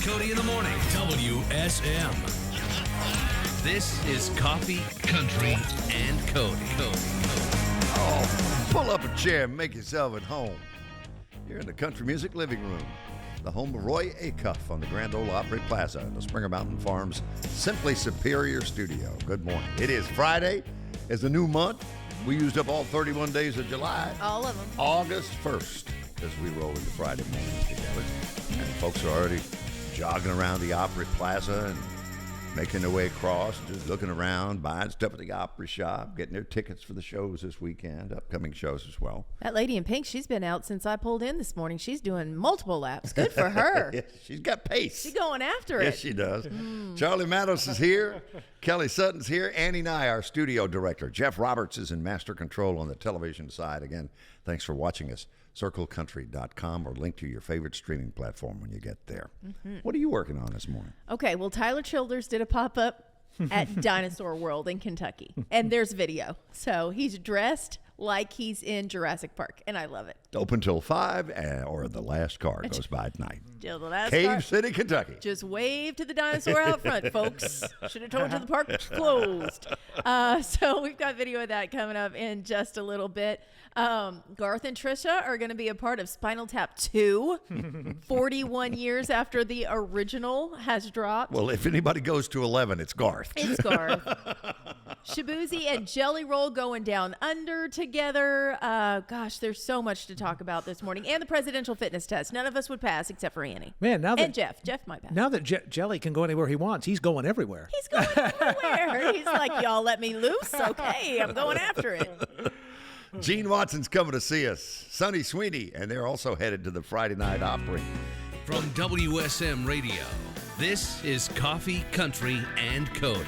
Cody in the morning. WSM. This is Coffee, Country, and Cody. Oh, pull up a chair and make yourself at home. You're in the Country Music Living Room, the home of Roy Acuff on the Grand Ole Opry Plaza in the Springer Mountain Farms Simply Superior Studio. Good morning. It is Friday. It's a new month. We used up all 31 days of July. All of them. August 1st as we roll into Friday morning together. And folks are already jogging around the Opry Plaza and making their way across, just looking around, buying stuff at the Opry shop, getting their tickets for the shows this weekend, upcoming shows as well. That lady in pink, she's been out since I pulled in this morning. She's doing multiple laps. Good for her. Yeah, she's got pace. She's going after it. Yes, she does. Charlie Matos is here. Kelly Sutton's here. Annie Nye, our studio director. Jeff Roberts is in master control on the television side. Again, thanks for watching us. CircleCountry.com or link to your favorite streaming platform when you get there. What are you working on this morning? Okay, well, Tyler Childers did a pop-up at Dinosaur World in Kentucky, and there's video. So he's dressed like he's in Jurassic Park, and I love it. Open till 5, or the last car goes by at night. Till the last Cave car. City, Kentucky. Just wave to the dinosaur out front, folks. Should have told you the park was closed. So we've got video of that coming up in just a little bit. Garth and Trisha are going to be a part of Spinal Tap 2, 41 years after the original has dropped. Well, if anybody goes to 11, it's Garth. It's Garth. Shabuzi and Jelly Roll going down under together. Gosh, there's so much to talk about this morning. And the presidential fitness test. None of us would pass except for Annie. Man, now that and Jeff. Jeff might pass. Now that Jelly can go anywhere he wants, he's going everywhere. He's going everywhere. He's like, y'all let me loose? Okay, I'm going after it. Gene Watson's coming to see us. Sunny Sweeny, and they're also headed to the Friday Night Opry. From WSM Radio, this is Coffee, Country, and Cody.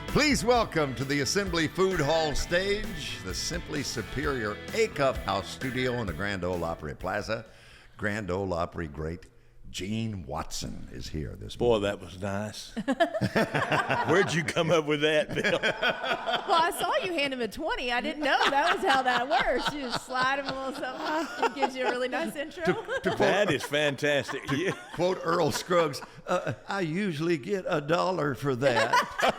Please welcome to the Assembly Food Hall stage, the Simply Superior Acuff House Studio in the Grand Ole Opry Plaza. Grand Ole Opry great Gene Watson is here this morning. Boy, that was nice. Where'd you come up with that, Bill? Well, I saw you hand him a 20. I didn't know that was how that works. You just slide him a little something off. It gives you a really nice intro. That is fantastic. Yeah. Quote Earl Scruggs, I usually get $1 for that.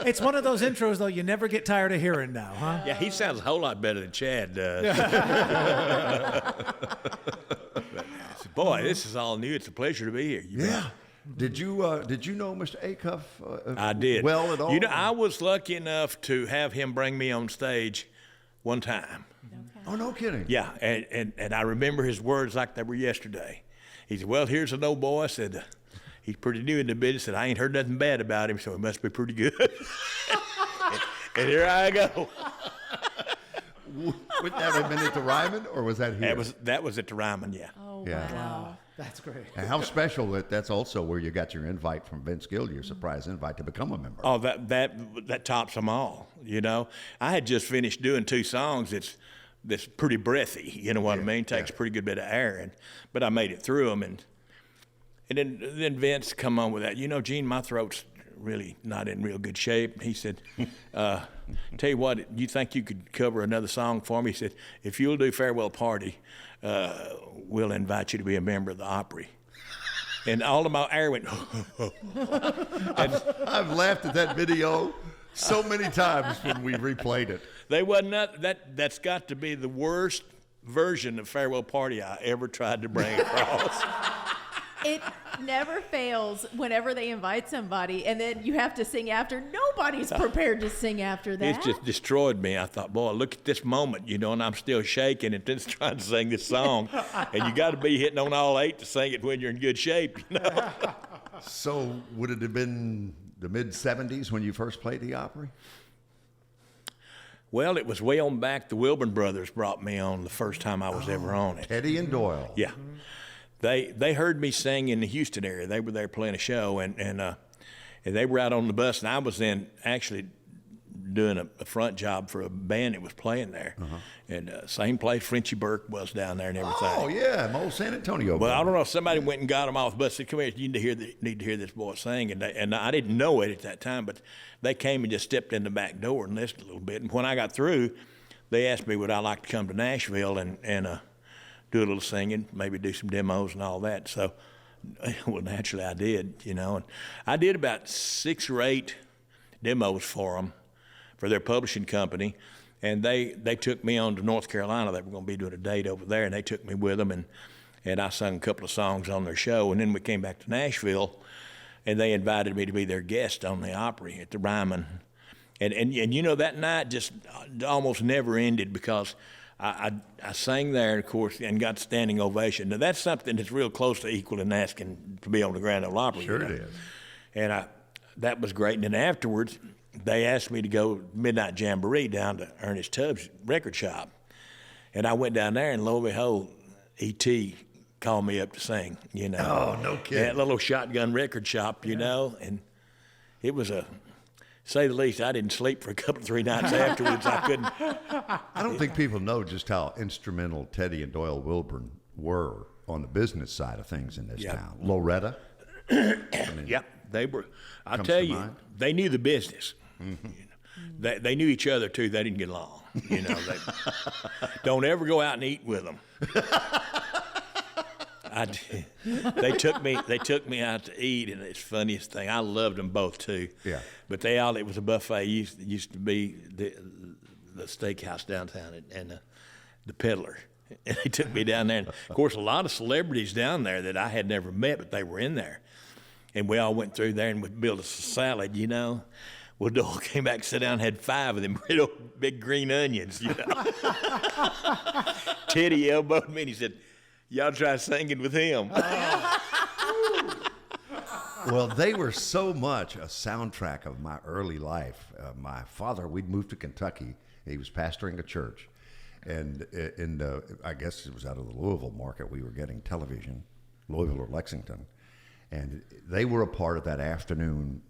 It's one of those intros, though, you never get tired of hearing now, huh? Yeah, he sounds a whole lot better than Chad does. Boy, this is all new. It's a pleasure to be here. Yeah. Did you know Mr. Acuff? I did. Well at all? You know, I was lucky enough to have him bring me on stage one time. Okay. Oh, no kidding. Yeah, and I remember his words like they were yesterday. He said, well, here's an old boy. I said, he's pretty new in the business. Said, I ain't heard nothing bad about him, so he must be pretty good. and here I go. Would that have been at the Ryman, or was that here? That was at the Ryman, yeah. Oh, Yeah. wow. That's great. And how special that's also where you got your invite from Vince Gill, your surprise invite to become a member. Oh, that tops them all, you know. I had just finished doing 2 songs that's pretty breathy, you know what I mean? Takes a pretty good bit of air, but I made it through them. And then Vince come on with that. You know, Gene, my throat's really not in real good shape. And he said, tell you what, you think you could cover another song for me? He said, if you'll do Farewell Party, we'll invite you to be a member of the Opry. And all of my air went, I've laughed at that video so many times when we replayed it. They wasn't that's got to be the worst version of Farewell Party I ever tried to bring across. It never fails whenever they invite somebody and then you have to sing after. Nobody's prepared to sing after that. It just destroyed me. I thought, boy, look at this moment, you know, and I'm still shaking and just trying to sing this song. And you got to be hitting on all 8 to sing it when you're in good shape, you know. So would it have been the mid-'70s when you first played the Opry? Well, it was way on back. The Wilburn brothers brought me on the first time I was ever on it. Teddy and Doyle. Yeah. They heard me sing in the Houston area. They were there playing a show, and they were out on the bus, and I was then actually doing a front job for a band that was playing there. And same place Frenchie Burke was down there and everything. Oh, yeah, my old San Antonio. Well, I don't know if somebody went and got them off the bus. Said, come here, you need to hear this boy sing. And I didn't know it at that time, but they came and just stepped in the back door and listened a little bit. And when I got through, they asked me would I like to come to Nashville and do a little singing, maybe do some demos and all that. So, well, naturally I did, you know. And I did about 6 or 8 demos for them, for their publishing company. And they took me on to North Carolina. They were going to be doing a date over there, and they took me with them. And I sung a couple of songs on their show. And then we came back to Nashville, and they invited me to be their guest on the Opry at the Ryman. And you know, that night just almost never ended because I sang there, of course, and got standing ovation. Now, that's something that's real close to equaling asking to be on the Grand Ole Opry. Sure, you know? it is. And that was great. And then afterwards, they asked me to go Midnight Jamboree down to Ernest Tubbs' record shop. And I went down there, and lo and behold, E.T. called me up to sing, you know. Oh, no kidding. That little shotgun record shop, you know. And it was say the least, I didn't sleep for a couple, 3 nights afterwards. I couldn't. I don't think people know just how instrumental Teddy and Doyle Wilburn were on the business side of things in this town. Loretta. Yep, they were. I'll Comes tell to you, mind. they knew the business. Mm-hmm. You know, they knew each other too. They didn't get along. You know, they don't ever go out and eat with them. They took me out to eat, and it's the funniest thing. I loved them both too. Yeah. But it was a buffet. It used to be the steakhouse downtown and the Peddler. And they took me down there. And of course, a lot of celebrities down there that I had never met, but they were in there. And we all went through there and we built a salad, you know. Well, Doyle came back and sat down and had 5 of them real big green onions, you know. Teddy elbowed me and he said, "Y'all try singing with him." Well, they were so much a soundtrack of my early life. My father, we'd moved to Kentucky. He was pastoring a church. And I guess it was out of the Louisville market, we were getting television, Louisville or Lexington. And they were a part of that afternoon,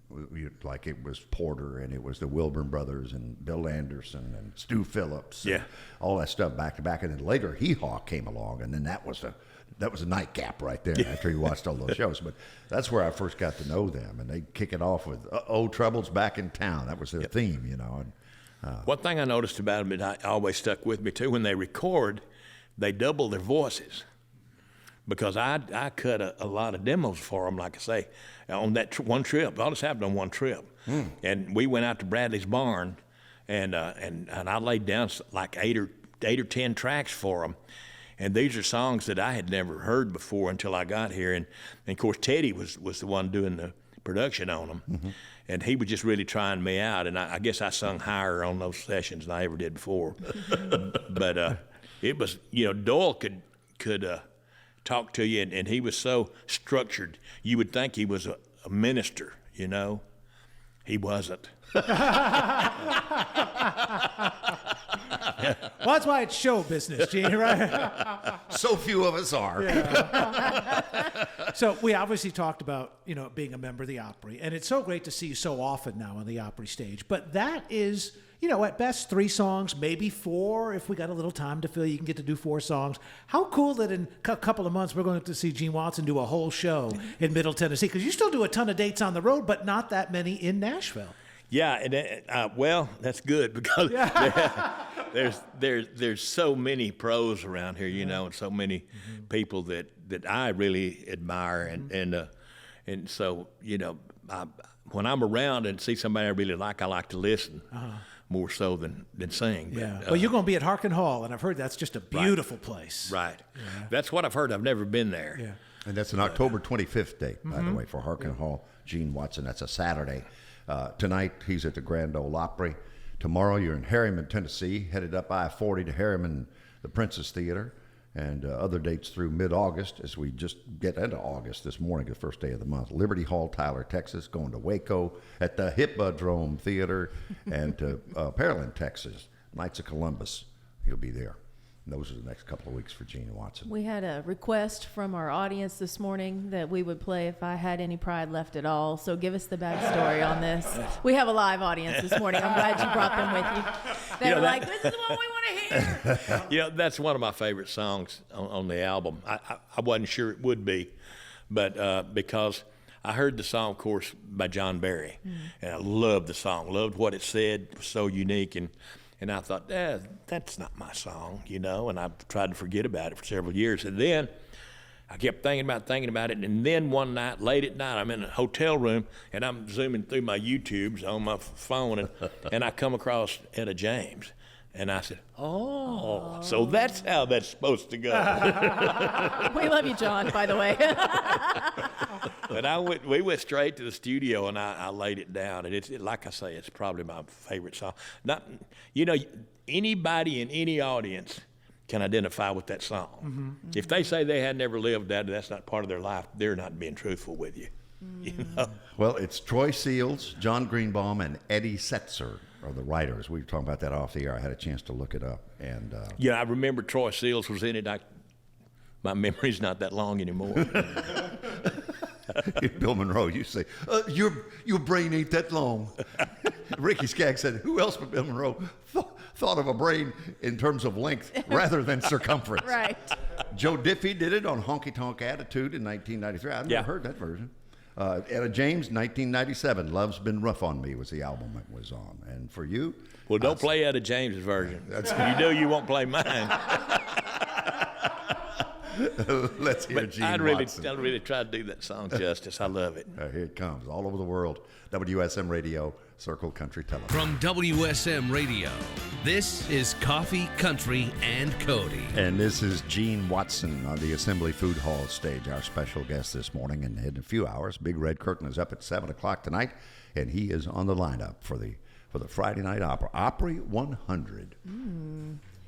like it was Porter and it was the Wilburn brothers and Bill Anderson and Stu Phillips. Yeah. And all that stuff back to back. And then later Hee Haw came along, and then that was a nightcap right there after you watched all those shows. But that's where I first got to know them. And they'd kick it off with, "Uh-oh, Trouble's back in town." That was their theme, you know. And one thing I noticed about them that always stuck with me too, when they record, they double their voices. Because I cut a lot of demos for them, like I say, on that one trip. All this happened on one trip. And we went out to Bradley's barn, and I laid down like 8 or 10 tracks for them. And these are songs that I had never heard before until I got here. And of course, Teddy was the one doing the production on them. Mm-hmm. And he was just really trying me out. And I guess I sung higher on those sessions than I ever did before. But it was, you know, Doyle could talk to you, and he was so structured. You would think he was a minister, you know. He wasn't. Well, that's why it's show business, Gene, right? so few of us are. So we obviously talked about, you know, being a member of the Opry, and it's so great to see you so often now on the Opry stage. But that is, you know, at best 3 songs, maybe 4. If we got a little time to fill, you can get to do 4 songs. How cool that in a couple of months we're going to see Gene Watson do a whole show in Middle Tennessee, because you still do a ton of dates on the road, but not that many in Nashville. Yeah, and well, that's good because there's so many pros around here, you know, and so many people that I really admire, and so, you know, when I'm around and see somebody I really like, I like to listen more so than sing. Yeah. But, well, you're going to be at Harkin Hall, and I've heard that's just a beautiful place. Right. Yeah. That's what I've heard. I've never been there. Yeah. And that's an October 25th date, by the way, for Harkin Hall. Gene Watson, that's a Saturday. Tonight, he's at the Grand Ole Opry. Tomorrow, you're in Harriman, Tennessee, headed up I-40 to Harriman, the Princess Theater, and other dates through mid-August as we just get into August this morning, the first day of the month. Liberty Hall, Tyler, Texas, going to Waco at the Hippodrome Theater, and to Pearland, Texas, Knights of Columbus. He'll be there. And those are the next couple of weeks for Gene Watson. We had a request from our audience this morning that we would play If I Had Any Pride Left at All. So give us the backstory on this. We have a live audience this morning. I'm glad you brought them with you. They were like, this is what we want to hear. You know, that's one of my favorite songs on the album. I wasn't sure it would be, but because I heard the song, of course, by John Barry, and I loved the song, loved what it said, it was so unique, and And I thought, that's not my song, you know, and I tried to forget about it for several years. And then I kept thinking about it, and then one night, late at night, I'm in a hotel room, and I'm zooming through my YouTubes on my phone, and I come across Etta James. And I said, oh, so that's how that's supposed to go. We love you, John, by the way. But we went straight to the studio, and I laid it down. And like I say, it's probably my favorite song. Anybody in any audience can identify with that song. Mm-hmm. If they say they had never lived that, that's not part of their life, they're not being truthful with you. You know? Well, it's Troy Seals, John Greenbaum, and Eddie Setzer are the writers. We were talking about that off the air. I had a chance to look it up. And I remember Troy Seals was in it. My memory's not that long anymore. Bill Monroe, you say, your brain ain't that long. Ricky Skaggs said, who else but Bill Monroe thought of a brain in terms of length rather than circumference? Right. Joe Diffie did it on Honky Tonk Attitude in 1993. I've never heard that version. Etta James, 1997, Love's Been Rough on Me was the album it was on. And for you? Well, don't play Etta James's version. You do, you won't play mine. Let's hear Gene Watson. I really try to do that song justice. I love it. Here it comes, all over the world. WSM Radio, Circle Country Television. From WSM Radio, this is Coffee, Country, and Cody. And this is Gene Watson on the Assembly Food Hall stage, our special guest this morning. And in a few hours, Big Red Curtain is up at 7 o'clock tonight, and he is on the lineup for the Friday Night Opera, Opry 100.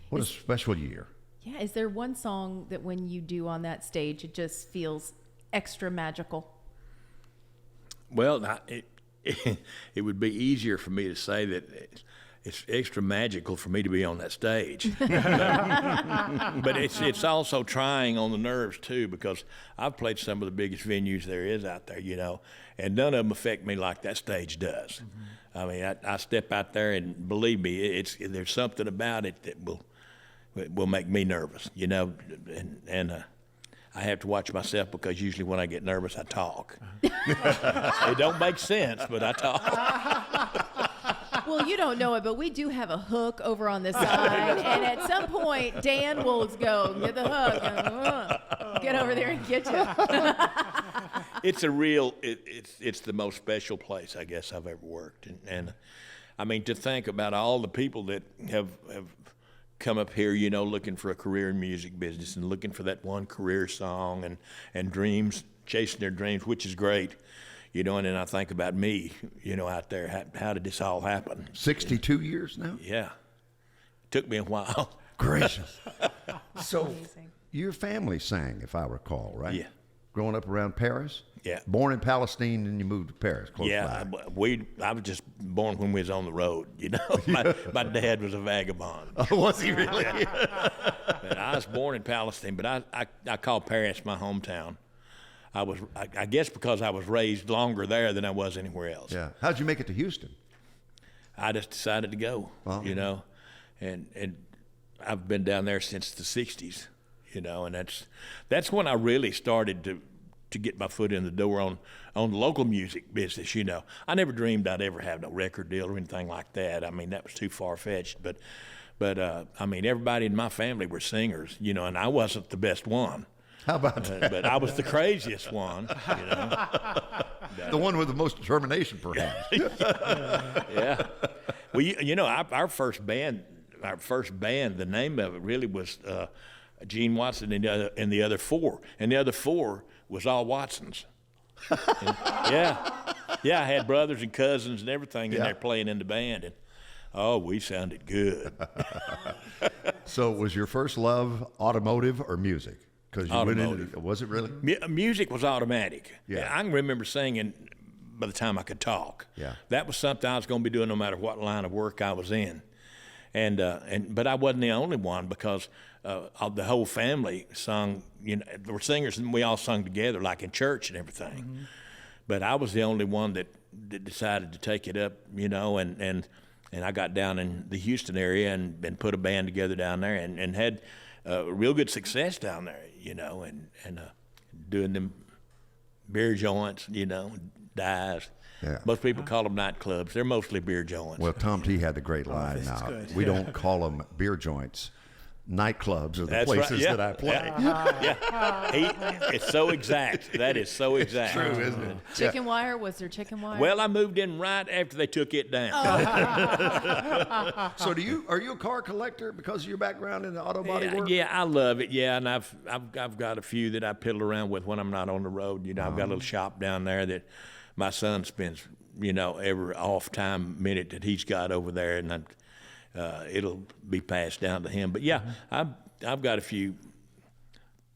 What a special year. Yeah, is there one song that when you do on that stage, it just feels extra magical? Well, it would be easier for me to say that it's extra magical for me to be on that stage. But it's also trying on the nerves, too, because I've played some of the biggest venues there is out there, you know, and none of them affect me like that stage does. Mm-hmm. I mean, I step out there, and believe me, there's something about it that will make me nervous, you know, and I have to watch myself because usually when I get nervous, I talk. It don't make sense, but I talk. Well, you don't know it, but we do have a hook over on this side, and at some point, Dan will go, get the hook, and, get over there and get you. It's it's the most special place, I guess, I've ever worked. And I mean, to think about all the people that have come up here, you know, looking for a career in music business and looking for that one career song and dreams, chasing their dreams, which is great, you know. And then I think about me, you know, out there. How did this all happen? 62 years now? Yeah. It took me a while. Gracious. So Amazing. Your family sang, if I recall, right? Yeah. Growing up around Paris? Yeah. Born in Palestine and you moved to Paris, close yeah, by. I was just born when we was on the road, you know. My dad was a vagabond. Oh, was he really? And I was born in Palestine, but I call Paris my hometown. I guess because I was raised longer there than I was anywhere else. Yeah. How'd you make it to Houston? I just decided to go, you know, and I've been down there since the 60s, you know, and that's when I really started to get my foot in the door on the local music business, you know. I never dreamed I'd ever have no record deal or anything like that. I mean, that was too far-fetched. But I mean, everybody in my family were singers, you know, and I wasn't the best one. How about that? But I was the craziest one, you know. The one with the most determination, perhaps. Yeah. Well, you know, our first band, the name of it really was Gene Watson and the other four. And the other four was all Watsons. Yeah, I had brothers and cousins and everything in there playing in the band, and we sounded good. So, was your first love automotive or music? Because you Automotive. Was it really? Music was automatic. Yeah. I can remember singing by the time I could talk. Yeah. That was something I was going to be doing no matter what line of work I was in, but I wasn't the only one because the whole family sung. You know, there were singers and we all sung together, like in church and everything. Mm-hmm. But I was the only one that decided to take it up, you know, and I got down in the Houston area and put a band together down there and had real good success down there, you know, and doing them beer joints, you know, dives. Yeah. Most people call them nightclubs. They're mostly beer joints. Well, Tom T had the great line. this is Now, good. we don't call them beer joints. Nightclubs are the That's right. places Yeah. that I play. It's so exact. That is so exact. True, isn't it? Chicken wire? Was there chicken wire? Well, I moved in right after they took it down. So are you a car collector because of your background in the auto body work? Yeah, I love it. Yeah, and I've got a few that I piddle around with when I'm not on the road. You know, I've got a little shop down there that my son spends, every off time minute that he's got over there, and it'll be passed down to him. But yeah, I've got a few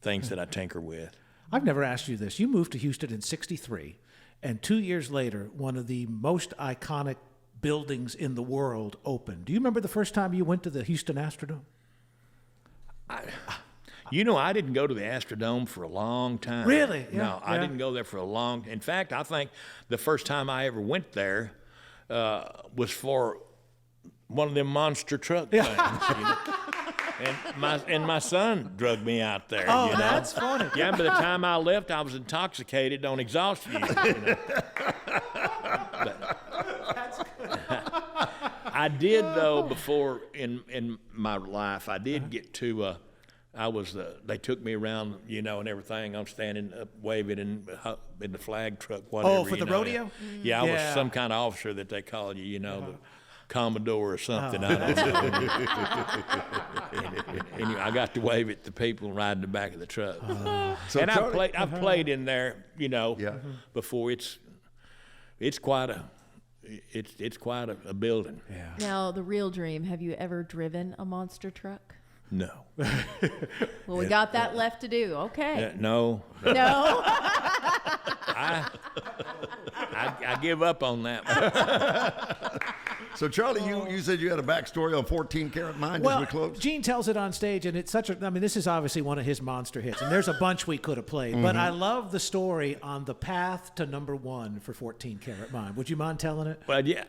things that I tinker with. I've never asked you this. You moved to Houston in '63, and 2 years later, one of the most iconic buildings in the world opened. Do you remember the first time you went to the Houston Astrodome? I didn't go to the Astrodome for a long time. Really? Yeah, No, I yeah. didn't go there for a long. In fact, I think the first time I ever went there was for one of them monster truck things. And my son drugged me out there. Oh, that's funny. Yeah, by the time I left, I was intoxicated on exhaust fumes. I did though before in my life. I did get to. They took me around, and everything. I'm standing up, waving in the flag truck, whatever. for the rodeo? Yeah, I was Yeah. some kind of officer that they called you, the Commodore or something. I don't know. And I got to wave at the people riding the back of the truck. So And Charlie- I've played in there, Yeah. before. It's quite a building. Yeah. Now, the real dream. Have you ever driven a monster truck? No. Well, we got that left to do. Okay. No. No. I give up on that one. So, Charlie, you said you had a backstory on 14 Karat Mind as Well, we close? Gene tells it on stage, and it's this is obviously one of his monster hits, and there's a bunch we could have played, but I love the story on the path to #1 for 14 Karat Mind. Would you mind telling it? Well, yeah.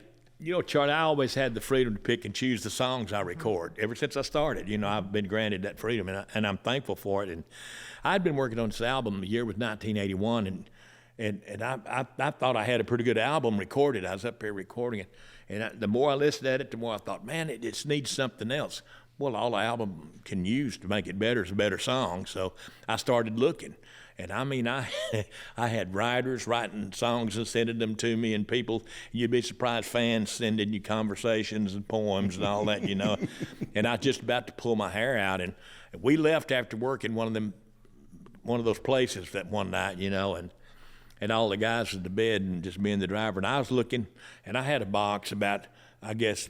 Charlie, I always had the freedom to pick and choose the songs I record. Ever since I started, I've been granted that freedom, and I'm thankful for it. And I'd been working on this album. The year was 1981, and I thought I had a pretty good album recorded. I was up here recording it, and the more I listened at it, the more I thought, man, it just needs something else. Well, all the album can use to make it better is a better song. So I started looking. And I mean, I had writers writing songs and sending them to me, and people, you'd be surprised, fans sending you conversations and poems and all that, And I was just about to pull my hair out, and we left after work in one of those places that one night, and all the guys was to bed and just me and the driver, and I was looking, and I had a box about, I guess,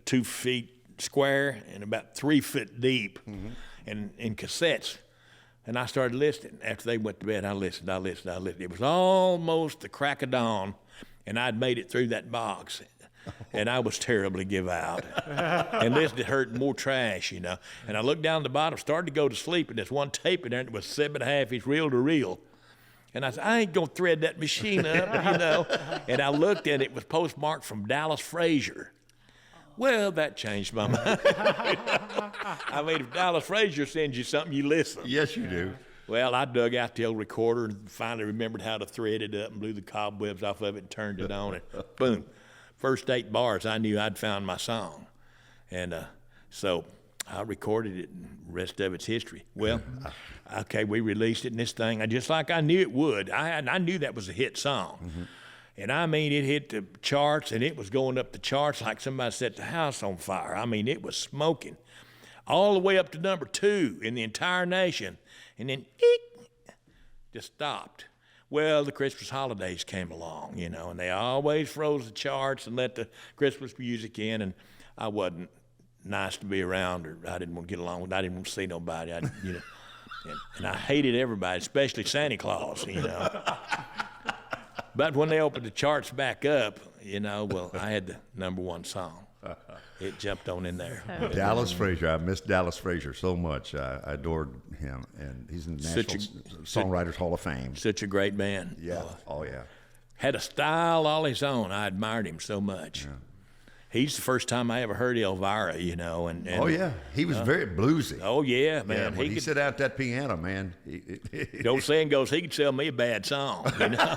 2 feet square and about 3 foot deep, and in cassettes. And I started listening. After they went to bed, I listened. It was almost the crack of dawn, and I'd made it through that box. And I was terribly give out. And this hurt more trash, And I looked down the bottom, started to go to sleep, and there's one tape in there, and it was 7.5 inch reel to reel. And I said, I ain't going to thread that machine up, And I looked, and it was postmarked from Dallas Frazier. Well, that changed my mind. I mean, if Dallas Frazier sends you something, you listen. Yes, you do. Well, I dug out the old recorder and finally remembered how to thread it up and blew the cobwebs off of it and turned it on, and boom. First 8 bars, I knew I'd found my song. And so I recorded it, and the rest of it's history. Well, okay, we released it, and this thing, just like I knew it would. I knew that was a hit song. And I mean, it hit the charts, and it was going up the charts like somebody set the house on fire. I mean, it was smoking all the way up to #2 in the entire nation. And then, just stopped. Well, the Christmas holidays came along, and they always froze the charts and let the Christmas music in, and I wasn't nice to be around, or I didn't want to get along with. I didn't want to see nobody. And I hated everybody, especially Santa Claus, But when they opened the charts back up, well, I had the #1 song. It jumped on in there. Dallas Frazier. I miss Dallas Frazier so much. I adored him, and he's in the National Songwriters Hall of Fame. Such a great man. Yeah. Oh, yeah. Had a style all his own. I admired him so much. he's the first time I ever heard Elvira, you know. And Oh, yeah. He was very bluesy. Oh, yeah, man. Yeah, when he could, sit out that piano, man. the old saying goes, he could sell me a bad song, you know.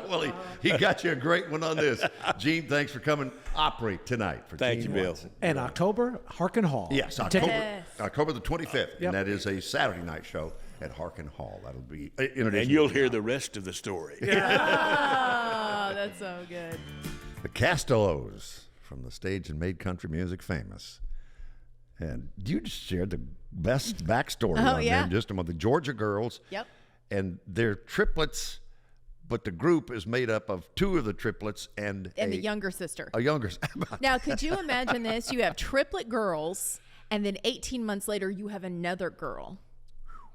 Well, he got you a great one on this. Gene, thanks for coming. Opry tonight for Thank Gene you, Bill. Watson. And October, Harkin Hall. Yes, Yes. October the 25th. Yep. And that is a Saturday night show at Harkin Hall. That'll be in addition And you'll to hear the rest of the story. Oh, that's so good. the Castellos from the stage and made country music famous. And you just shared the best backstory on yeah. them, just about the Georgia girls. Yep. And they're triplets, but the group is made up of two of the triplets and And the younger sister. a younger. Now, could you imagine this? You have triplet girls, and then 18 months later, you have another girl.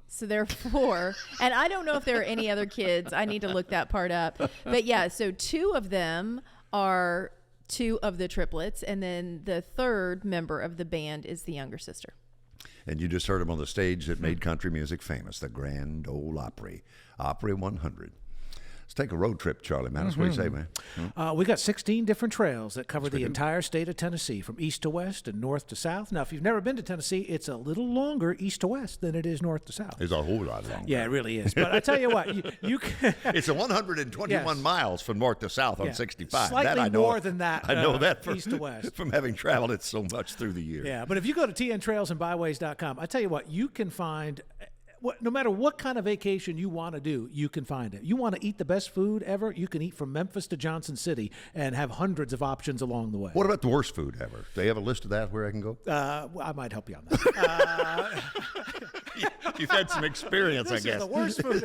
So there are 4. And I don't know if there are any other kids. I need to look that part up. But yeah, so 2 of them are 2 of the triplets, and then the third member of the band is the younger sister. And you just heard them on the stage that made country music famous, the Grand Ole Opry, Opry 100. Let's take a road trip, Charlie Mattis. What do you say, man? We got 16 different trails that cover the entire state of Tennessee, from east to west and north to south. Now, if you've never been to Tennessee, it's a little longer east to west than it is north to south. It's a whole lot longer. Yeah, it really is. But I tell you what, you can. It's a 121 Yes. miles from north to south on Yeah. 65. Slightly that I know, more than that, I know that from, east to west. from having traveled it so much through the year. Yeah, but if you go to tntrailsandbyways.com, I tell you what, you can find. No matter what kind of vacation you want to do, you can find it. You want to eat the best food ever, you can eat from Memphis to Johnson City and have hundreds of options along the way. What about the worst food ever? Do they have a list of that where I can go? Well, I might help you on that. You've had some experience, This I guess. is the worst food.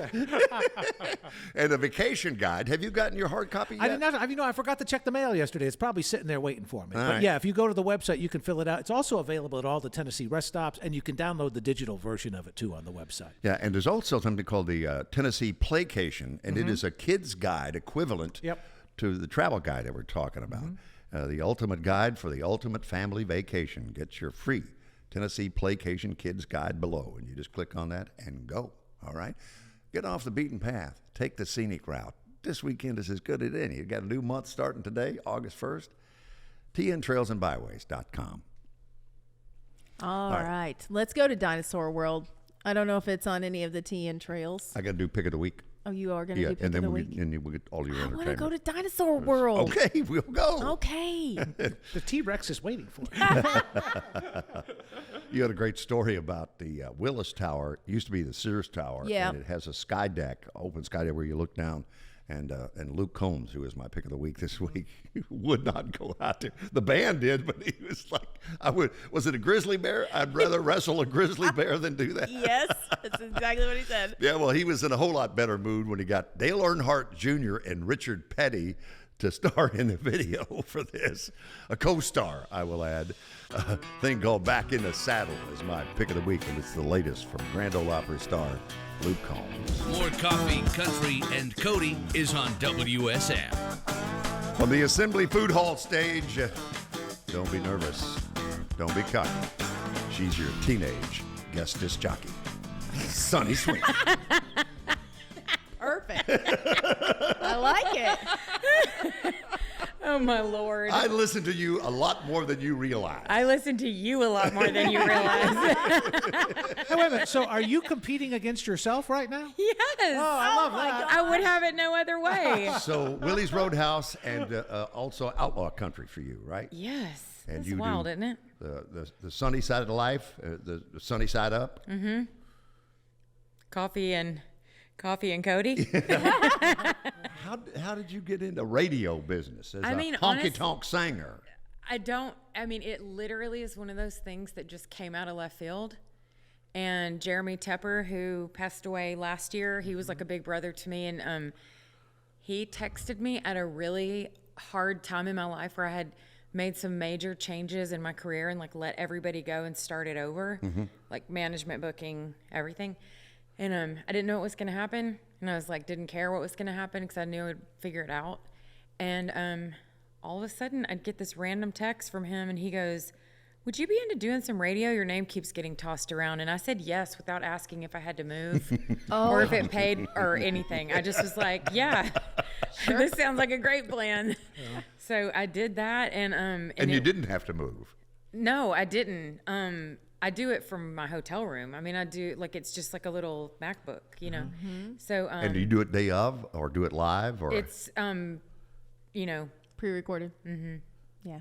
And a vacation guide. Have you gotten your hard copy yet? I did not. I forgot to check the mail yesterday. It's probably sitting there waiting for me. All But right. yeah, if you go to the website, you can fill it out. It's also available at all the Tennessee rest stops, and you can download the digital version of it too on the website. Yeah, and there's also something called the Tennessee Playcation, and it is a kid's guide equivalent Yep. to the travel guide that we're talking about. The ultimate guide for the ultimate family vacation. Get your free Tennessee Playcation Kids Guide below, and you just click on that and go. All right? Get off the beaten path. Take the scenic route. This weekend is as good as any. You got a new month starting today, August 1st. tntrailsandbyways.com. All right. Let's go to Dinosaur World. I don't know if it's on any of the TN trails. I got to do pick of the week. Oh, you are going to do pick and then of the we'll week? get all your I want to entertainment. go to Dinosaur World. Okay, we'll go. Okay. The T-Rex is waiting for it. You had a great story about the Willis Tower. It used to be the Sears Tower. Yeah. And it has a sky deck, open sky deck where you look down. And Luke Combs, who is my pick of the week this week, would not go out there. The band did, but he was like, was it a grizzly bear? I'd rather wrestle a grizzly bear than do that. Yes, that's exactly what he said. Yeah, well, he was in a whole lot better mood when he got Dale Earnhardt Jr. and Richard Petty to star in the video for this. A co-star, I will add. A thing called Back in the Saddle is my pick of the week, and it's the latest from Grand Ole Opry star Luke Combs. More coffee, country, and Cody is on WSM. On the Assembly Food Hall stage, don't be nervous. Don't be cocky. She's your teenage guest disc jockey, Sunny Sweeny. Perfect. I like it. Oh, my Lord. I listen to you a lot more than you realize. I listen to you a lot more than you realize. Hey, wait a minute. So, are you competing against yourself right now? Yes. I love that. I would have it no other way. So Willie's Roadhouse and also Outlaw Country for you, right? Yes. And That's you wild, do isn't it? the sunny side of life, the sunny side up. Coffee and Cody. How did you get into radio business as I mean, a honky-tonk singer? It literally is one of those things that just came out of left field. And Jeremy Tepper, who passed away last year, he was like a big brother to me. And he texted me at a really hard time in my life where I had made some major changes in my career and like let everybody go and started over, like management, booking, everything. And I didn't know what was going to happen. And I was like, didn't care what was going to happen because I knew I would figure it out. And all of a sudden, I'd get this random text from him, and he goes, would you be into doing some radio? Your name keeps getting tossed around. And I said yes without asking if I had to move or if it paid or anything. I just was like, yeah, this sounds like a great plan. Yeah. So I did that, and you didn't have to move. No, I didn't. I do it from my hotel room. I mean, I do it's just like a little MacBook, you know. So And do you do it day of or do it live or? it's Pre-recorded. Yeah.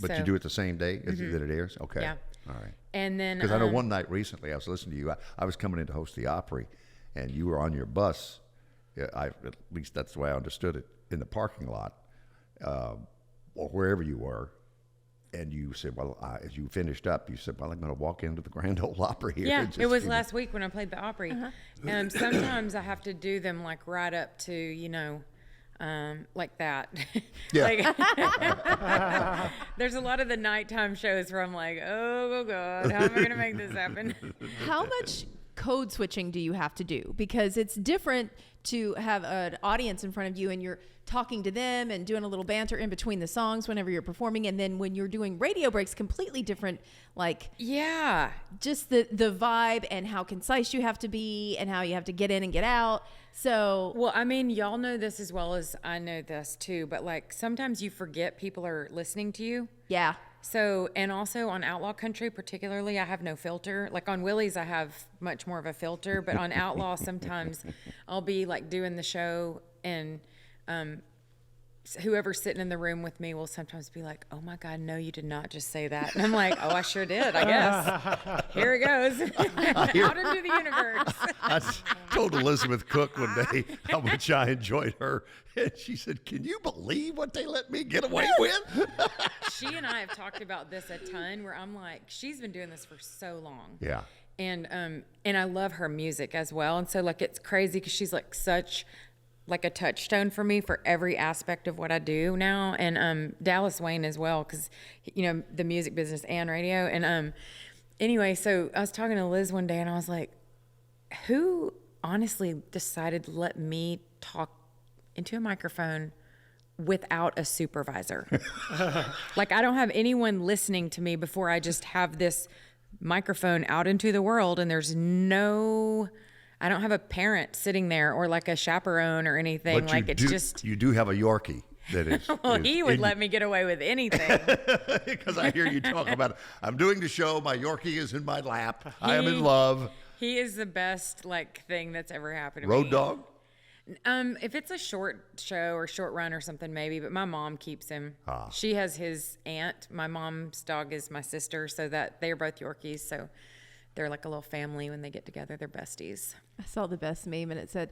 But so, you do it the same day that it airs? Okay. Yeah. All right. And then Because I know one night recently I was listening to you. I was coming in to host the Opry, and you were on your bus. Yeah, at least that's the way I understood it, in the parking lot, or wherever you were. And you said, well, as you finished up, you said, well, I'm going to walk into the Grand Ole Opry here. yeah, it was last week when I played the Opry. Sometimes I have to do them like right up to, like that. Yeah. There's a lot of the nighttime shows where I'm like, oh God, how am I going to make this happen? How much code switching do you have to do? Because it's different to have an audience in front of you and you're talking to them and doing a little banter in between the songs whenever you're performing, and then when you're doing radio breaks, completely different. Like, yeah, just the vibe and how concise you have to be and how you have to get in and get out. So, well, I mean, y'all know this as well as I know this too, but like sometimes you forget people are listening to you. yeah. So, and also on Outlaw Country particularly, I have no filter. Like on Willie's, I have much more of a filter, but on Outlaw, sometimes I'll be like doing the show, and whoever's sitting in the room with me will sometimes be like, oh my God, no, you did not just say that. And I'm like, oh, I sure did, I guess. Here it goes. Out into the universe. I told Elizabeth Cook one day how much I enjoyed her. And she said, can you believe what they let me get away with? She and I have talked about this a ton, where I'm like, she's been doing this for so long. Yeah. And I love her music as well. And so like, it's crazy because she's like such like a touchstone for me for every aspect of what I do now. And Dallas Wayne as well, because, the music business and radio. And anyway, so I was talking to Liz one day and I was like, who honestly decided to let me talk into a microphone without a supervisor? Like, I don't have anyone listening to me before I just have this microphone out into the world, and I don't have a parent sitting there or like a chaperone or anything. But like, you do have a Yorkie that is. Well, he would let me get away with anything. Because I hear you talk about it. I'm doing the show. My Yorkie is in my lap. I am in love. He is the best thing that's ever happened to me. Road dog? If it's a short show or short run or something, maybe, but my mom keeps him. Ah. She has his aunt. My mom's dog is my sister, so that they're both Yorkies, so they're like a little family when they get together. They're besties. I saw the best meme and it said,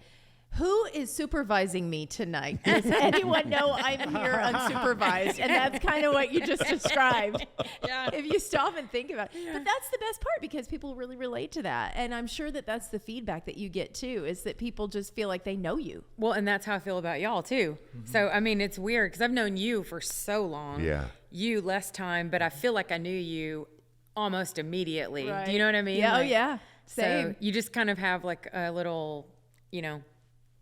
who is supervising me tonight? Does anyone know I'm here unsupervised? And that's kind of what you just described. Yeah. If you stop and think about it. Yeah. But that's the best part, because people really relate to that. And I'm sure that that's the feedback that you get too, is that people just feel like they know you. Well, and that's how I feel about y'all too. Mm-hmm. So, I mean, it's weird because I've known you for so long. Yeah. You less time, but I feel like I knew you almost immediately. Right. Do you know what I mean? Yeah, yeah. Same. So you just kind of have like a little,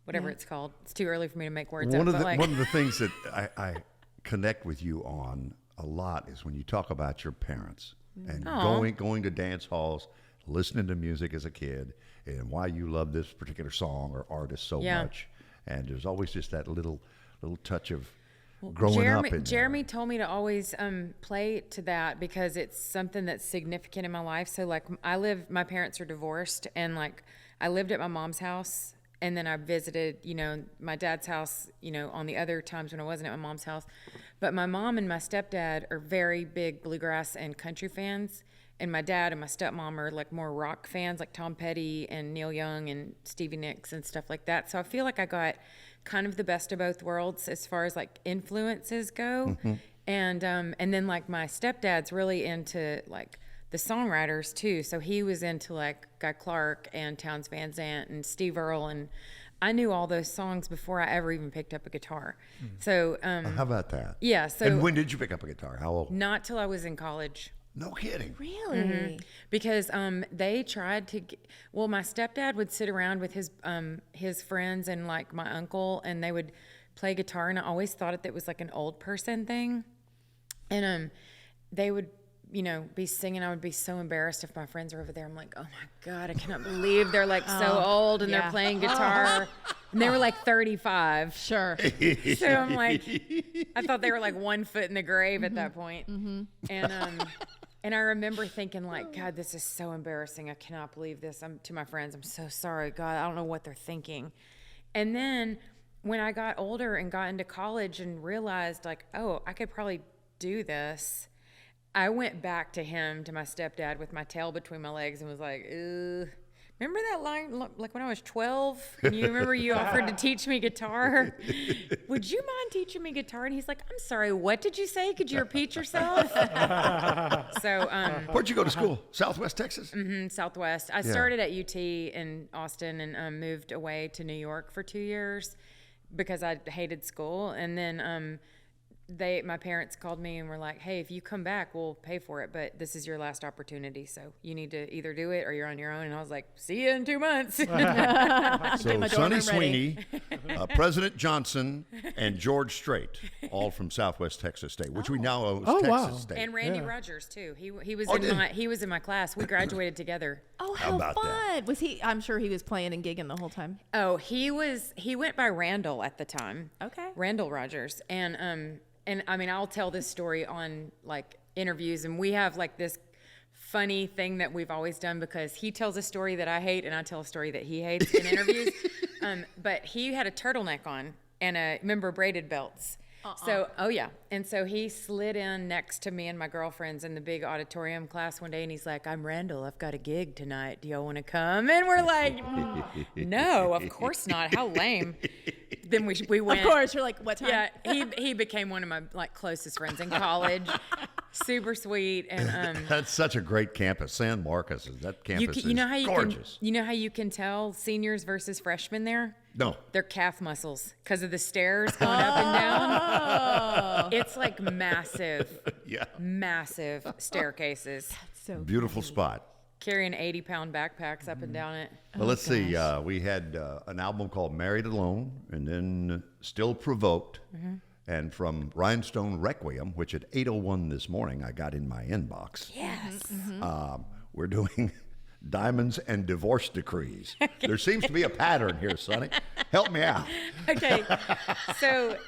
whatever it's called. It's too early for me to make words one up. One of the things that I connect with you on a lot is when you talk about your parents and going to dance halls, listening to music as a kid, and why you love this particular song or artist so much. And there's always just that little touch of growing up in there. Jeremy told me to always play to that because it's something that's significant in my life. So like my parents are divorced, and like I lived at my mom's house, and then I visited, my dad's house, on the other times when I wasn't at my mom's house. But my mom and my stepdad are very big bluegrass and country fans. And my dad and my stepmom are like more rock fans, like Tom Petty and Neil Young and Stevie Nicks and stuff like that. So I feel like I got kind of the best of both worlds as far as like influences go. Mm-hmm. And then like my stepdad's really into like the songwriters too. So he was into like Guy Clark and Townes Van Zandt and Steve Earle, and I knew all those songs before I ever even picked up a guitar. So how about that? Yeah. So and when did you pick up a guitar? How old? Not till I was in college. No kidding. Really? Mm-hmm. Because they tried to my stepdad would sit around with his friends and like my uncle, and they would play guitar, and I always thought it was like an old person thing. And they would be singing. I would be so embarrassed if my friends are over there. I'm like, oh my God, I cannot believe they're like so old and they're playing guitar. And they were like 35. Sure. So I'm like, I thought they were like 1 foot in the grave at that point. And I remember thinking like, God, this is so embarrassing. I cannot believe this. I'm to my friends, I'm so sorry. God, I don't know what they're thinking. And then when I got older and got into college and realized like, oh, I could probably do this, I went back to him, to my stepdad, with my tail between my legs and was like, remember that line, like when I was 12? And you remember you offered to teach me guitar? Would you mind teaching me guitar? And he's like, I'm sorry, what did you say? Could you repeat yourself? So, Where'd you go to school? Southwest Texas? Southwest. I started at UT in Austin and moved away to New York for 2 years because I hated school. And then my parents called me and were like, hey, if you come back, we'll pay for it, but this is your last opportunity, so you need to either do it or you're on your own. And I was like, see you in 2 months. So Sunny Sweeny, President Johnson, and George Strait, all from Southwest Texas State, which we now owe as Texas State. And Randy Rogers too. He was he was in my class. We graduated together. Oh, how about fun. that? Was he? I'm sure he was playing and gigging the whole time. Oh, he went by Randall at the time. Okay. Randall Rogers. And I mean, I'll tell this story on like interviews, and we have like this funny thing that we've always done because he tells a story that I hate and I tell a story that he hates in interviews. But he had a turtleneck on and remember braided belts. So, oh yeah. And so he slid in next to me and my girlfriends in the big auditorium class one day, and he's like, I'm Randall, I've got a gig tonight. Do y'all want to come? And we're like, no, of course not. How lame. Then we went. Of course, you're like, what time? Yeah, he became one of my like closest friends in college. Super sweet. And That's such a great campus. San Marcos, that campus is gorgeous. You know how you can tell seniors versus freshmen there? No. Their calf muscles because of the stairs going up and down. It's like massive, massive staircases. So Beautiful spot. Carrying 80-pound backpacks up and down it. Well, let's see. We had an album called Married Alone, and then Still Provoked. And from Rhinestone Requiem, which at 8:01 this morning I got in my inbox. Yes. We're doing Diamonds and Divorce Decrees. There seems to be a pattern here, Sonny. Help me out. Okay. So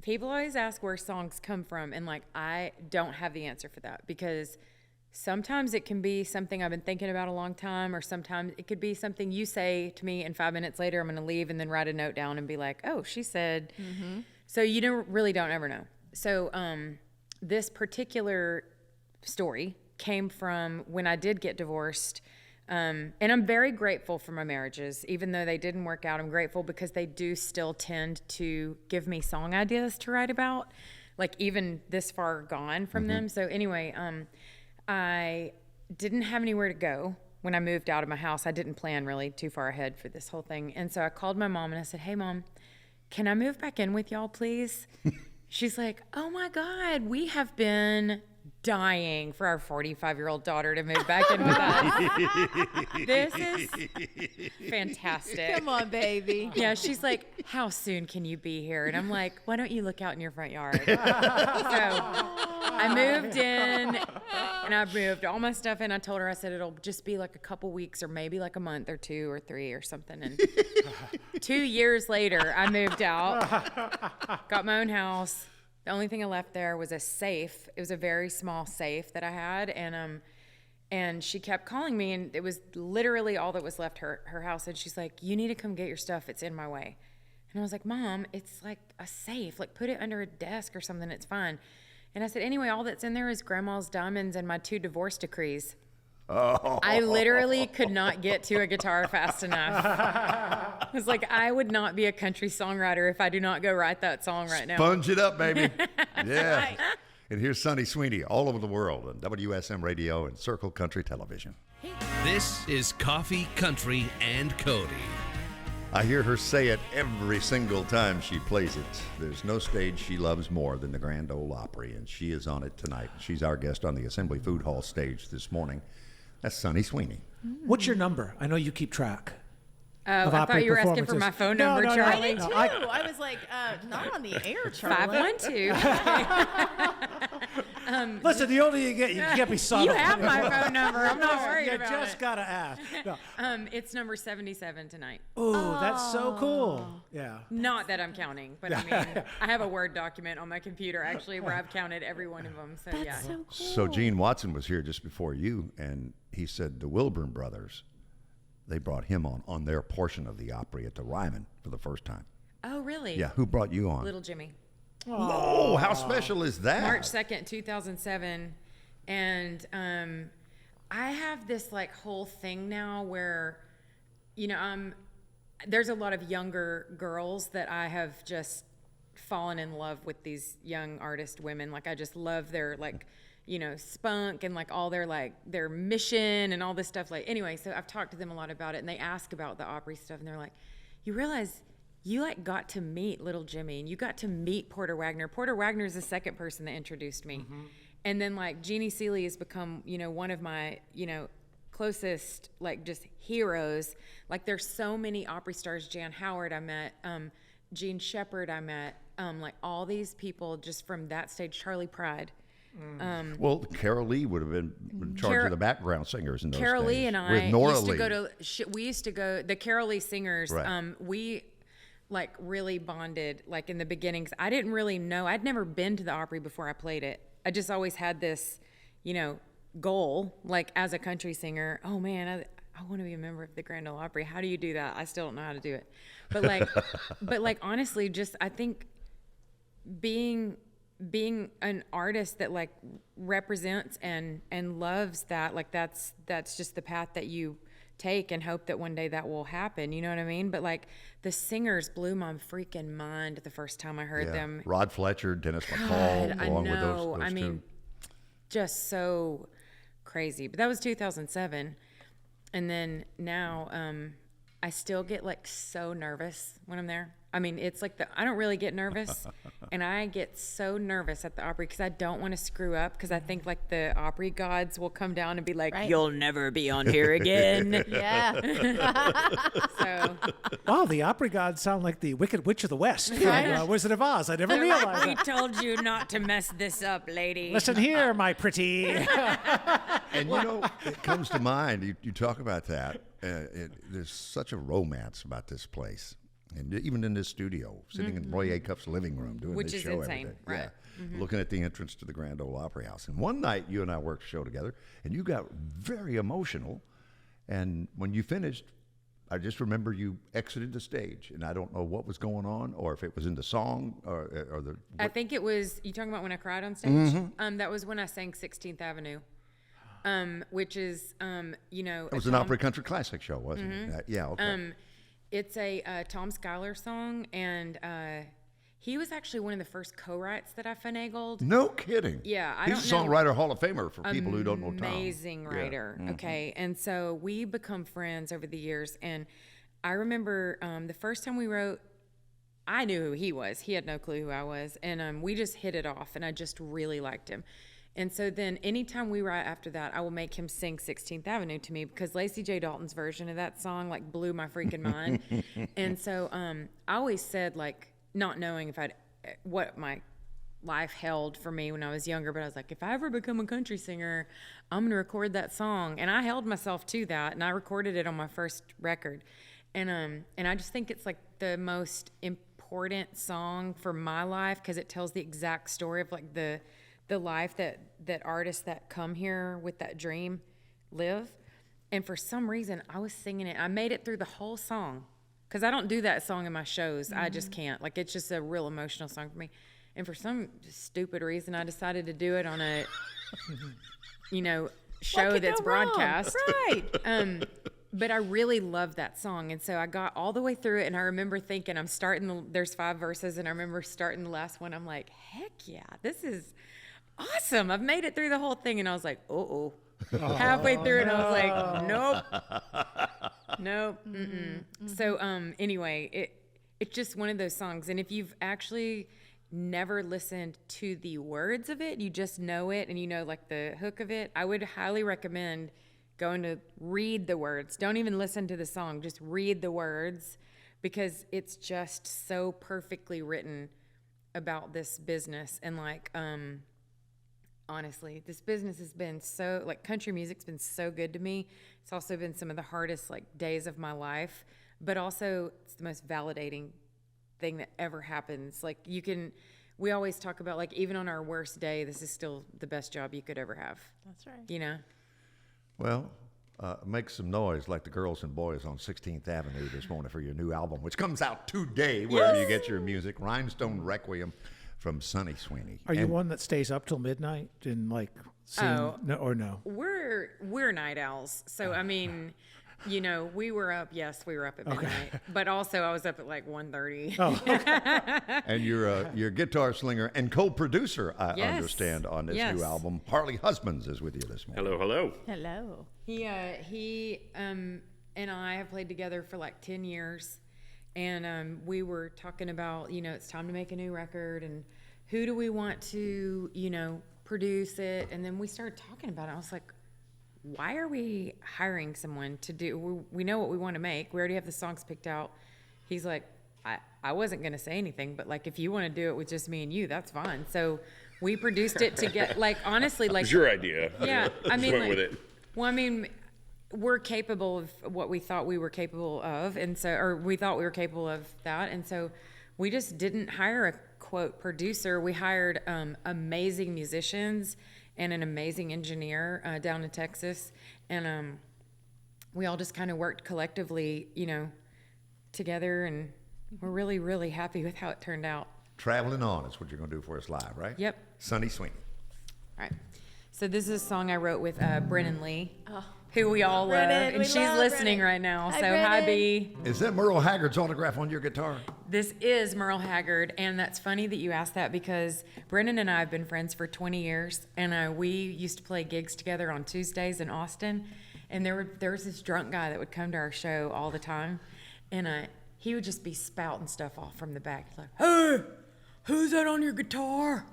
people always ask where songs come from, and like I don't have the answer for that because sometimes it can be something I've been thinking about a long time, or sometimes it could be something you say to me and 5 minutes later I'm going to leave and then write a note down and be like, oh, she said. So you really don't ever know. So this particular story came from when I did get divorced. And I'm very grateful for my marriages. Even though they didn't work out, I'm grateful because they do still tend to give me song ideas to write about, like even this far gone from them. So anyway, I didn't have anywhere to go when I moved out of my house. I didn't plan really too far ahead for this whole thing. And so I called my mom and I said, hey, Mom, can I move back in with y'all, please? She's like, oh, my God, we have been dying for our 45-year-old daughter to move back in with us. This is fantastic. Come on, baby. Yeah, she's like, how soon can you be here? And I'm like, why don't you look out in your front yard? So I moved in, and I moved all my stuff in. I told her, I said, it'll just be like a couple weeks or maybe like a month or 2 or 3 or something. And 2 years later, I moved out, got my own house. The only thing I left there was a safe. It was a very small safe that I had, and she kept calling me, and it was literally all that was left her house. And she's like, you need to come get your stuff. It's in my way. And I was like, Mom, it's like a safe. Like, put it under a desk or something. It's fine. And I said, anyway, all that's in there is Grandma's diamonds and my 2 divorce decrees. Oh. I literally could not get to a guitar fast enough. I was like, I would not be a country songwriter if I do not go write that song right now. Sponge it up, baby. Yeah. Right. And here's Sunny Sweeny all over the world on WSM Radio and Circle Country Television. This is Coffee, Country, and Cody. I hear her say it every single time she plays it. There's no stage she loves more than the Grand Ole Opry, and she is on it tonight. She's our guest on the Assembly Food Hall stage this morning. That's Sunny Sweeny. What's your number? I know you keep track. Oh, of I Opry thought you were asking for performances. my phone No, number, no, no, Charlie. I did no, too. I was like, not on the air, Charlie. 512. Listen, the older you get, you can't be subtle. You have my phone number. I'm not worried You about just it. gotta ask. No. It's number 77 tonight. Ooh, that's so cool. Yeah. Not that I'm counting, but I mean, I have a Word document on my computer actually where I've counted every one of them. So yeah. So cool. So Gene Watson was here just before you, and he said the Wilburn brothers, they brought him on their portion of the Opry at the Ryman for the first time. Oh, really? Yeah, who brought you on? Little Jimmy. Oh, how special is that? March 2nd, 2007. And I have this like whole thing now where, you know, there's a lot of younger girls that I have just fallen in love with, these young artist women. Like I just love their like, you know, spunk and like all their like their mission and all this stuff. Like anyway, so I've talked to them a lot about it, and they ask about the Opry stuff, and they're like, you realize you like got to meet Little Jimmy, and you got to meet Porter Wagner. Porter Wagner is the second person that introduced me. And then like Jeannie Seely has become, you know, one of my, you know, closest like just heroes. Like there's so many Opry stars. Jan Howard I met, Gene Shepard I met, like all these people just from that stage. Charlie Pride. Well, Carol Lee would have been in charge of the background singers in those Carol days. Lee and I with Nora used to Lee. go to. We used to go the Carol Lee singers. Right. We like really bonded like in the beginnings. I didn't really know. I'd never been to the Opry before I played it. I just always had this, you know, goal like as a country singer. Oh man, I want to be a member of the Grand Ole Opry. How do you do that? I still don't know how to do it. But like, but like honestly, just I think being an artist that like represents and loves that, like that's just the path that you take and hope that one day that will happen. You know what I mean? But like the singers blew my freaking mind the first time I heard them. Rod Fletcher, Dennis McCall, God, along I with know. those I two. mean, just so crazy. But that was 2007. And then now I still get like so nervous when I'm there. I mean, it's like I don't really get nervous, and I get so nervous at the Opry because I don't want to screw up, because I think like the Opry gods will come down and be like, Right. "You'll never be on here again." Yeah. So Wow, the Opry gods sound like the Wicked Witch of the West from Wizard of Oz. I never they're realized like, "We that. told you not to mess this up, lady." Listen here, my pretty. And you know, it comes to mind, you talk about that, there's such a romance about this place. And even in this studio, sitting in Roy Acuff's living room doing Which this is show insane, every day. right. Yeah. Looking at the entrance to the Grand Ole Opry House. And one night, you and I worked a show together, and you got very emotional. And when you finished, I just remember you exited the stage, and I don't know what was going on, or if it was in the song, or the. I think it was, you talking about when I cried on stage? That was when I sang 16th Avenue, which is, you know. It was an Opry Country Classic show, wasn't it? Yeah, okay. It's a Tom Schuyler song, and he was actually one of the first co-writes that I finagled. No kidding. Yeah, I He's don't a know. songwriter Hall of Famer for people who don't know Tom. Amazing Yeah. writer. Okay, and so we become friends over the years, and I remember the first time we wrote, I knew who he was. He had no clue who I was, and we just hit it off, and I just really liked him. And so then anytime we write after that, I will make him sing 16th Avenue to me, because Lacey J. Dalton's version of that song like blew my freaking mind. And so I always said, like, not knowing if what my life held for me when I was younger, but I was like, if I ever become a country singer, I'm going to record that song. And I held myself to that, and I recorded it on my first record. And I just think it's like the most important song for my life, because it tells the exact story of like the life that artists that come here with that dream live. And for some reason, I was singing it. I made it through the whole song, because I don't do that song in my shows. I just can't. Like, it's just a real emotional song for me. And for some stupid reason, I decided to do it on a, you know, show could that's go wrong? broadcast. Right. But I really love that song. And so I got all the way through it, and I remember thinking, there's 5 verses, and I remember starting the last one. I'm like, heck yeah, this is awesome. I've made it through the whole thing. And I was like, halfway through it, I was like, nope. So anyway, it's just one of those songs. And if you've actually never listened to the words of it, you just know it, and you know like the hook of it, I would highly recommend going to read the words. Don't even listen to the song. Just read the words, because it's just so perfectly written about this business. And like, honestly, this business has been so, like, country music's been so good to me. It's also been some of the hardest, like, days of my life, but also it's the most validating thing that ever happens. Like, we always talk about, like, even on our worst day, this is still the best job you could ever have. That's right. You know? Well, make some noise like the girls and boys on 16th Avenue this morning for your new album, which comes out today wherever you get your music. Rhinestone Requiem from Sunny Sweeny. Are you one that stays up till midnight and like sing? No? We're night owls. So I mean, you know, we were up at midnight, but also I was up at like 1:30. Oh, okay. And you're a guitar slinger and co-producer, I Yes. understand, on this Yes. new album. Harley Husbands is with you this morning. Hello. Hello. He and I have played together for like 10 years. And we were talking about, you know, it's time to make a new record, and who do we want to, you know, produce it? And then we started talking about it. I was like, why are we hiring someone to do? We know what we want to make. We already have the songs picked out. He's like, I wasn't going to say anything, but like, if you want to do it with just me and you, that's fine. So we produced it to get, like, honestly, like, It was your idea. yeah, I Just mean, went like, with it. well, I mean, we're capable of what we thought we were capable of, and so, or we thought we were capable of that, and so we just didn't hire a quote producer. We hired amazing musicians and an amazing engineer down in Texas, and we all just kind of worked collectively, you know, together, and we're really, really happy with how it turned out. Traveling On is what you're going to do for us live, right? Yep. Sunny Sweeny. All right. So this is a song I wrote with Brennan Lee, who we all love, Brennan, and we she's love listening Brennan. right now. Hi, So hi, Brennan. B. Is that Merle Haggard's autograph on your guitar? This is Merle Haggard, and that's funny that you asked that, because Brennan and I have been friends for 20 years, and we used to play gigs together on Tuesdays in Austin, and there was this drunk guy that would come to our show all the time, and he would just be spouting stuff off from the back. He's like, "Hey, who's that on your guitar?"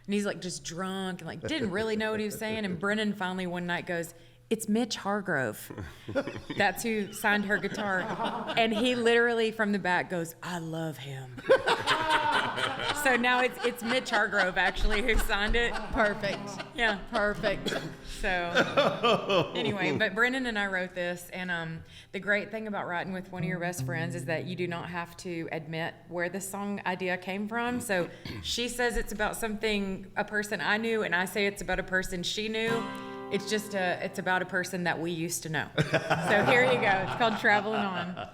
And he's like just drunk and like didn't really know what he was saying. And Brennan finally one night goes, "It's Mitch Hargrove." That's who signed her guitar. And he literally from the back goes, "I love him." So now it's Mitch Hargrove actually who signed it. Perfect. Yeah. Perfect. So anyway, but Brennan and I wrote this, and the great thing about writing with one of your best friends is that you do not have to admit where the song idea came from. So she says it's about a person I knew, and I say it's about a person she knew. It's just it's about a person that we used to know. So here you go. It's called Traveling On.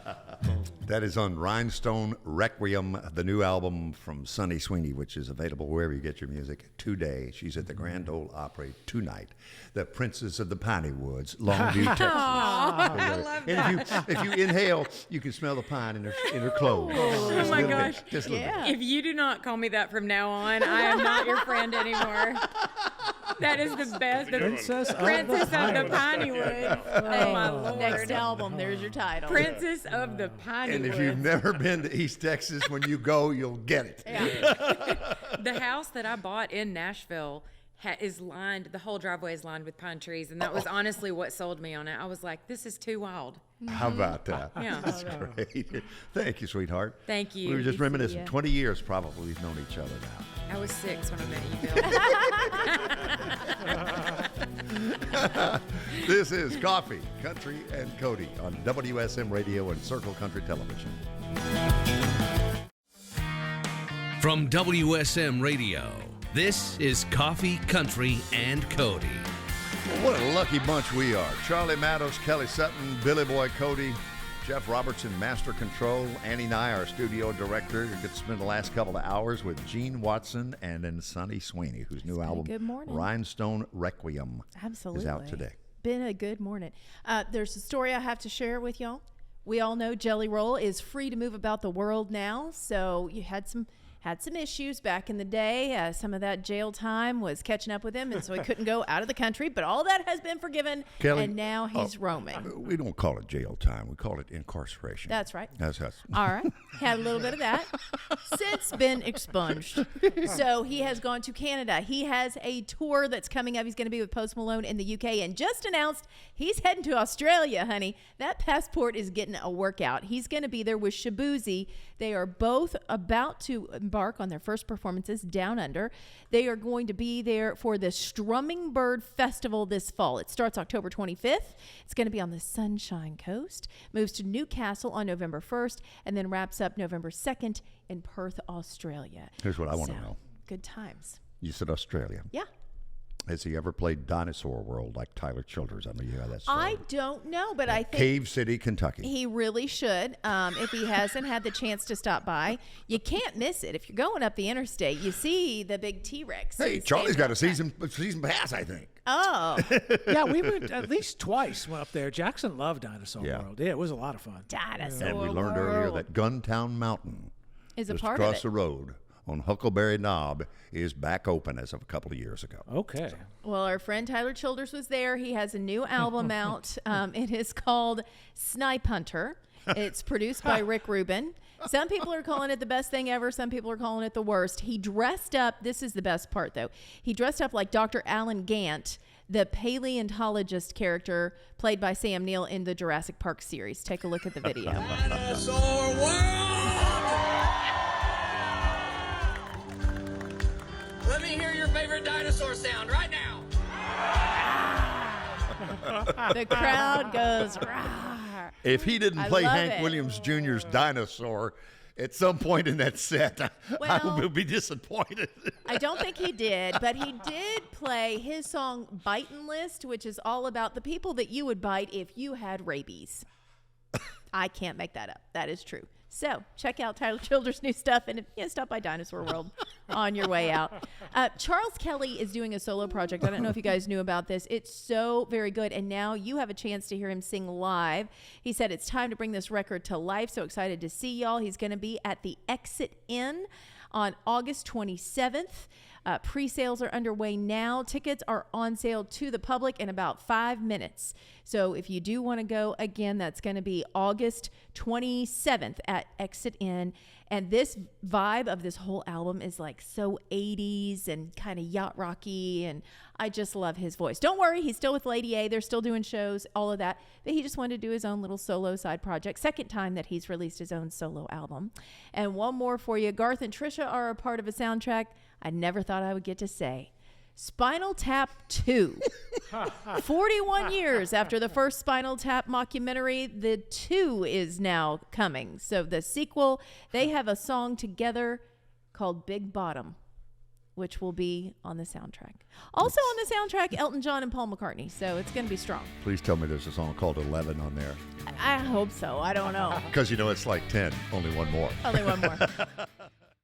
That is on Rhinestone Requiem, the new album from Sunny Sweeny, which is available wherever you get your music today. She's at the Grand Ole Opry tonight. The Princess of the Piney Woods, Longview, Texas. I love that. And if you inhale, you can smell the pine in her clothes. Oh my gosh. Just a little bit. Yeah. If you do not call me that from now on, I am not your friend anymore. That is the best. The Princess of the Piney Woods. Oh my Lord. Next album, there's your title. Princess of the Piney And Woods. if you've never been to East Texas, when you go, you'll get it. The house that I bought in Nashville is lined, the whole driveway is lined with pine trees, and that was honestly what sold me on it. I was like, this is too wild. How about that? Yeah. That's great. Thank you, sweetheart. Thank you. We were just Good to see reminiscing. ya. 20 years probably we've known each other now. I was 6 when I met you, Bill. This is Coffee, Country, and Cody on WSM Radio and Circle Country Television. From WSM Radio, this is Coffee, Country, and Cody. Well, what a lucky bunch we are. Charlie Matos, Kelly Sutton, Billy Boy Cody, Jeff Robertson, Master Control, Annie Nye, our studio director. You get to spend the last couple of hours with Gene Watson and then Sunny Sweeny, whose new been a album, good morning. Rhinestone Requiem, Absolutely. is out today. Been a good morning. There's a story I have to share with y'all. We all know Jelly Roll is free to move about the world now, so you had some had some issues back in the day. Some of that jail time was catching up with him, and so he couldn't go out of the country. But all that has been forgiven, Kelly, and now he's roaming. We don't call it jail time. We call it incarceration. That's right. That's All right. Had a little bit of that. Since been expunged. So he has gone to Canada. He has a tour that's coming up. He's going to be with Post Malone in the UK, and just announced he's heading to Australia, honey. That passport is getting a workout. He's going to be there with Shabuzi. They are both about to embark on their first performances down under. They are going to be there for the Strumming Bird Festival this fall. It starts October 25th. It's going to be on the Sunshine Coast, moves to Newcastle on November 1st, and then wraps up November 2nd in Perth, Australia. Here's what I want to know. Good times. You said Australia. Yeah. Has he ever played Dinosaur World like Tyler Childers? I mean, you have that story. I don't know, but I think Cave City, Kentucky. he really should. If he hasn't had the chance to stop by, you can't miss it. If you're going up the interstate, you see the big T-Rex. Hey, Charlie's got a season pass, I think. Oh, Yeah, we went at least twice. Went up there. Jackson loved Dinosaur World. Yeah, it was a lot of fun. Dinosaur And we learned earlier that Guntown Mountain is a just part of across it. the road on Huckleberry Knob is back open as of a couple of years ago. Okay. Well, our friend Tyler Childers was there. He has a new album out. It is called Snipe Hunter. It's produced by Rick Rubin. Some people are calling it the best thing ever. Some people are calling it the worst. He dressed up. This is the best part, though. He dressed up like Dr. Alan Gant, the paleontologist character played by Sam Neill in the Jurassic Park series. Take a look at the video. Dinosaur world! Let me hear your favorite dinosaur sound right now. The crowd goes, "Rah." If he didn't I play love Hank it. Williams Jr.'s Dinosaur at some point in that set, I Well- will be disappointed. I don't think he did, but he did play his song Bitin' List, which is all about the people that you would bite if you had rabies. I can't make that up. That is true. So check out Tyler Childers' new stuff and stop by Dinosaur World on your way out. Charles Kelly is doing a solo project. I don't know if you guys knew about this. It's so very good. And now you have a chance to hear him sing live. He said it's time to bring this record to life. So excited to see y'all. He's going to be at the Exit Inn on August 27th. Pre-sales are underway now. Tickets are on sale to the public in about 5 minutes. So if you do want to go, again, that's going to be August 27th at Exit Inn. And this vibe of this whole album is like so 80s and kind of yacht rocky. And I just love his voice. Don't worry, he's still with Lady A. They're still doing shows, all of that. But he just wanted to do his own little solo side project. Second time that he's released his own solo album. And one more for you. Garth and Trisha are a part of a soundtrack I never thought I would get to say. Spinal Tap 2. 41 years after the first Spinal Tap mockumentary, the 2 is now coming. So the sequel, they have a song together called Big Bottom, which will be on the soundtrack. Also on the soundtrack, Elton John and Paul McCartney. So it's going to be strong. Please tell me there's a song called 11 on there. I hope so. I don't know. Because, it's like 10, only one more. Only one more.